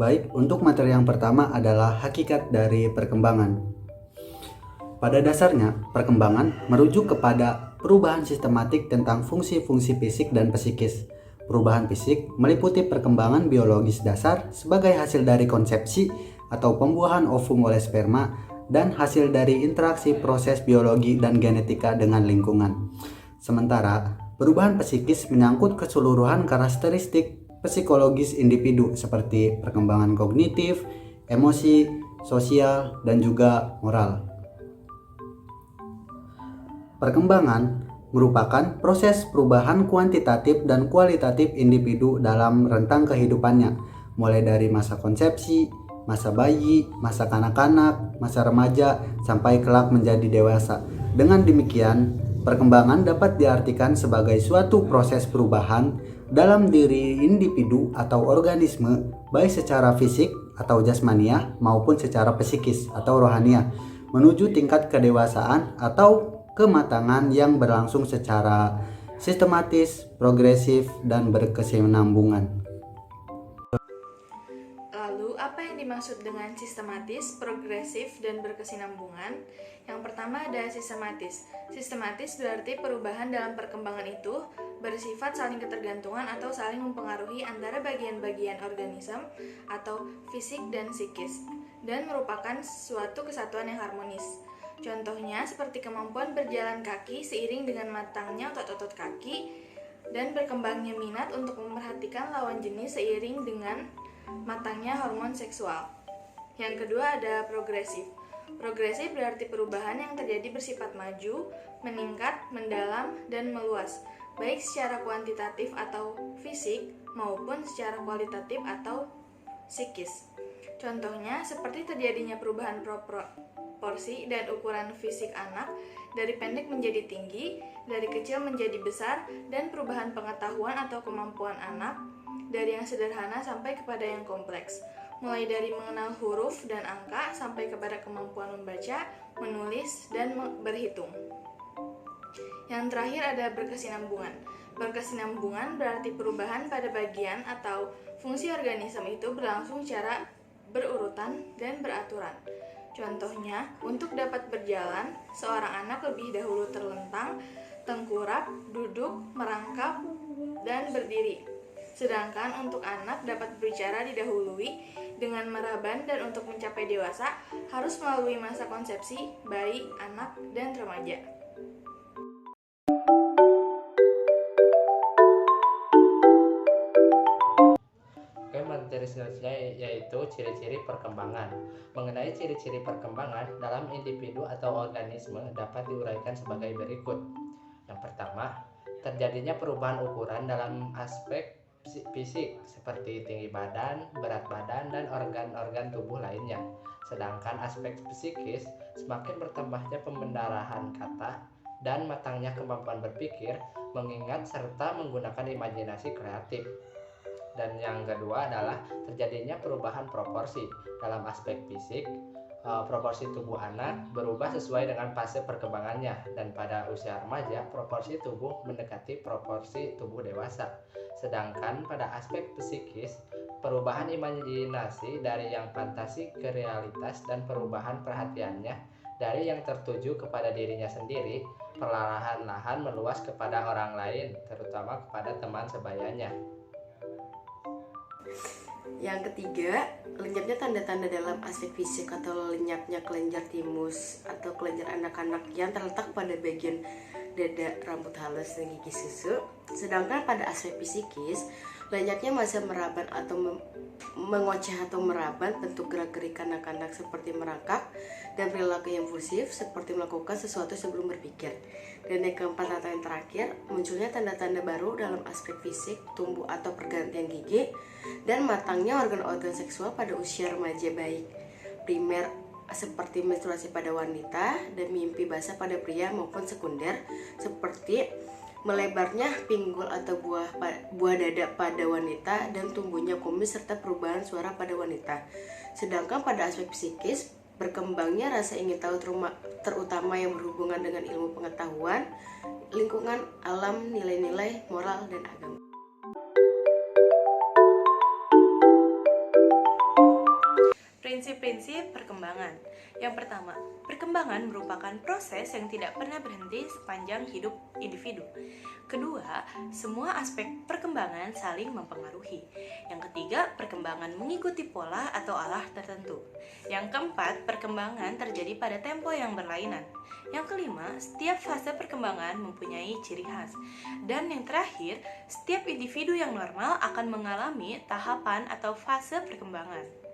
Baik, untuk materi yang pertama adalah hakikat dari perkembangan. Pada dasarnya, perkembangan merujuk kepada perubahan sistematik tentang fungsi-fungsi fisik dan psikis. Perubahan fisik meliputi perkembangan biologis dasar sebagai hasil dari konsepsi atau pembuahan ovum oleh sperma dan hasil dari interaksi proses biologi dan genetika dengan lingkungan. Sementara, perubahan psikis menyangkut keseluruhan karakteristik psikologis individu seperti perkembangan kognitif, emosi, sosial, dan juga moral. Perkembangan merupakan proses perubahan kuantitatif dan kualitatif individu dalam rentang kehidupannya, mulai dari masa konsepsi, masa bayi, masa kanak-kanak, masa remaja, sampai kelak menjadi dewasa. Dengan demikian, perkembangan dapat diartikan sebagai suatu proses perubahan dalam diri individu atau organisme, baik secara fisik atau jasmaniah maupun secara psikis atau rohaniah, menuju tingkat kedewasaan atau kematangan yang berlangsung secara sistematis, progresif, dan berkesinambungan. Lalu, apa yang dimaksud dengan sistematis, progresif, dan berkesinambungan? Yang pertama ada sistematis. Sistematis berarti perubahan dalam perkembangan itu bersifat saling ketergantungan atau saling mempengaruhi antara bagian-bagian organisme atau fisik dan psikis, dan merupakan suatu kesatuan yang harmonis. Contohnya seperti kemampuan berjalan kaki seiring dengan matangnya otot-otot kaki dan berkembangnya minat untuk memperhatikan lawan jenis seiring dengan matangnya hormon seksual. Yang kedua ada progresif. Progresif berarti perubahan yang terjadi bersifat maju, meningkat, mendalam, dan meluas, baik secara kuantitatif atau fisik maupun secara kualitatif atau psikis. Contohnya seperti terjadinya perubahan proporsi dan ukuran fisik anak dari pendek menjadi tinggi, dari kecil menjadi besar, dan perubahan pengetahuan atau kemampuan anak dari yang sederhana sampai kepada yang kompleks, mulai dari mengenal huruf dan angka sampai kepada kemampuan membaca, menulis, dan berhitung. Yang terakhir ada berkesinambungan. Berkesinambungan berarti perubahan pada bagian atau fungsi organisme itu berlangsung secara berurutan dan beraturan. Contohnya, untuk dapat berjalan, seorang anak lebih dahulu terlentang, tengkurap, duduk, merangkap, dan berdiri. Sedangkan untuk anak dapat berbicara didahului dengan meraban, dan untuk mencapai dewasa harus melalui masa konsepsi, bayi, anak, dan remaja. Materi selanjutnya yaitu ciri-ciri perkembangan. Mengenai ciri-ciri perkembangan dalam individu atau organisme dapat diuraikan sebagai berikut. Yang pertama, terjadinya perubahan ukuran dalam aspek fisik seperti tinggi badan, berat badan, dan organ-organ tubuh lainnya. Sedangkan aspek psikis, semakin bertambahnya pembendarahan kata dan matangnya kemampuan berpikir, mengingat serta menggunakan imajinasi kreatif. Dan yang kedua adalah terjadinya perubahan proporsi dalam aspek fisik. Proporsi tubuh anak berubah sesuai dengan fase perkembangannya, dan pada usia remaja proporsi tubuh mendekati proporsi tubuh dewasa. Sedangkan pada aspek psikis, perubahan imajinasi dari yang fantasi ke realitas dan perubahan perhatiannya dari yang tertuju kepada dirinya sendiri perlahan-lahan meluas kepada orang lain, terutama kepada teman sebayanya. Yang ketiga, lenyapnya tanda-tanda dalam aspek fisik atau lenyapnya kelenjar timus atau kelenjar anak-anak yang terletak pada bagian dada, rambut halus, dan gigi susu. Sedangkan pada aspek psikis, lenyapnya masa meraban atau mengoceh atau meraban, bentuk gerak-gerik kanak-kanak seperti merangkak, dan perilaku impulsif seperti melakukan sesuatu sebelum berpikir. Dan yang keempat atau yang terakhir, munculnya tanda-tanda baru dalam aspek fisik, tumbuh atau pergantian gigi, dan matangnya organ-organ seksual pada usia remaja, baik primer seperti menstruasi pada wanita dan mimpi basah pada pria, maupun sekunder seperti melebarnya pinggul atau buah dada pada wanita dan tumbuhnya kumis serta perubahan suara pada wanita. Sedangkan pada aspek psikis, berkembangnya rasa ingin tahu terutama yang berhubungan dengan ilmu pengetahuan, lingkungan, alam, nilai-nilai, moral, dan agama. Prinsip-prinsip perkembangan. Yang pertama, perkembangan merupakan proses yang tidak pernah berhenti sepanjang hidup individu. Kedua, semua aspek perkembangan saling mempengaruhi. Yang ketiga, perkembangan mengikuti pola atau arah tertentu. Yang keempat, perkembangan terjadi pada tempo yang berlainan. Yang kelima, setiap fase perkembangan mempunyai ciri khas. Dan yang terakhir, setiap individu yang normal akan mengalami tahapan atau fase perkembangan.